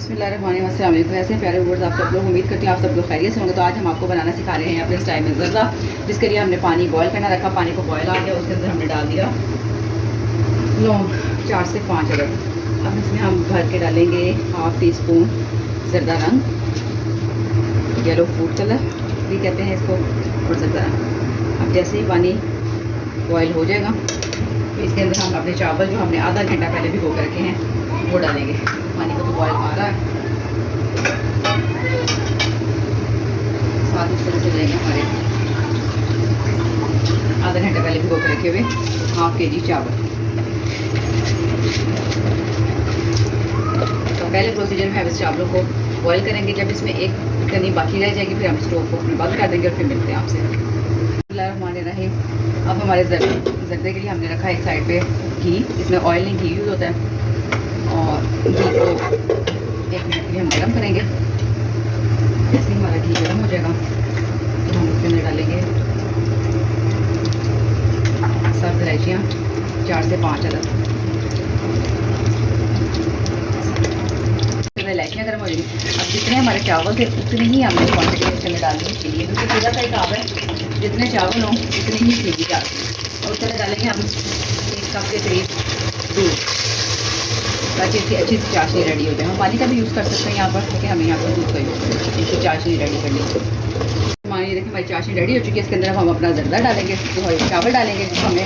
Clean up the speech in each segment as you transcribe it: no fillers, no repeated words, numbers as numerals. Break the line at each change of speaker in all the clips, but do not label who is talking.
बिस्मिल्लाहिर्रहमानिर्रहीम, अस्सलाम वालेकुम। ऐसे प्यारे व्यूअर्स, आप सब लोग, उम्मीद करती हूँ आप सब लोग खैरियत से होंगे। तो आज हम आपको बनाना सिखा रहे हैं अपने स्टाइल में ज़र्दा, जिसके लिए हमने पानी बॉयल करना रखा। पानी को बॉयल आ गया, उसके अंदर हमने डाल दिया लौंग 4 से 5 अदद। अब इसमें हम भर के डालेंगे हाफ़ टी स्पून ज़र्दा रंग, येलो फूड कलर भी कहते हैं इसको, और ज़र्दा रंग। अब जैसे ही पानी बॉयल हो जाएगा तो इसके अंदर हम अपने चावल जो हमने आधा घंटा पहले भिगो कर रखे हैं वो डालेंगे। पानी को तो बॉयल आ रहा है, स्वाद इस तरह से जाएंगे हमारे आधा घंटा पहले भिगो कर रखे हुए हाफ़ kg चावल। तो पहले प्रोसीजर में हम इस चावलों को बॉयल करेंगे। जब इसमें एक कनी बाकी रह जाएगी फिर हम स्टोव को अपने बंद कर देंगे और फिर मिलते हैं आपसे। बिस्मिल्लाहिर्रहमानिर्रहीम। अब हमारे ज़र्दे के लिए हमने रखा एक साइड पे घी, इसमें ऑयल नहीं घी यूज़ होता है, और घी को 1 मिनट के लिए हम गर्म करेंगे। जैसे ही हमारा घी गर्म हो जाएगा तो हम उसके अंदर डालेंगे सब्ज़ इलायचियाँ 4 से 5 अदद। इलायचियाँ गर्म हो जाएगी। अब जितने हमारे चावल थे उतने ही हमने क्वान्टिटी इसके अंदर डालनी चाहिए, क्योंकि सीधा सा हिसाब है, जितने चावल हों उतनी ही चीज़ी डालते हैं। और उसके अंदर डालेंगे हम 1 कप के करीब दूध, ताकि इसकी अच्छी सी चाशनी रेडी हो जाए। हम पानी का भी यूज़ कर सकते हैं यहाँ पर, लेकिन हमें यहाँ पर दूध का यूज़ करेंगे, इसकी चाशनी रेडी करनी है। हमारी देखिए हमारी चाशनी रेडी हो चुकी है। इसके अंदर हम अपना ज़र्दा डालेंगे, तो चावल डालेंगे जिसको हमने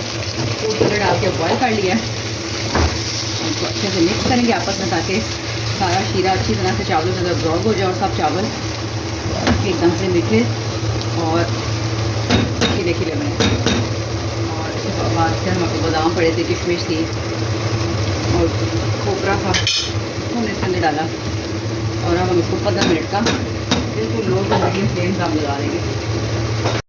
फूड कलर डाल के बॉयल कर लिया है। उनको अच्छे से मिक्स करेंगे आपस में, ताकि सारा शीरा अच्छी तरह से चावलों के अंदर ब्रॉग हो जाए और सब चावल एकदम से मीठे और खिले खिले बने। और इसके बाद फिर हम अपने बादाम पड़े थे, किशमिश थी और खोपरा था, हमने इसके अंदर डाला। और अब हम इसको 15 मिनट का बिल्कुल लो टू मीडियम फ्लेम पर हम लगा देंगे।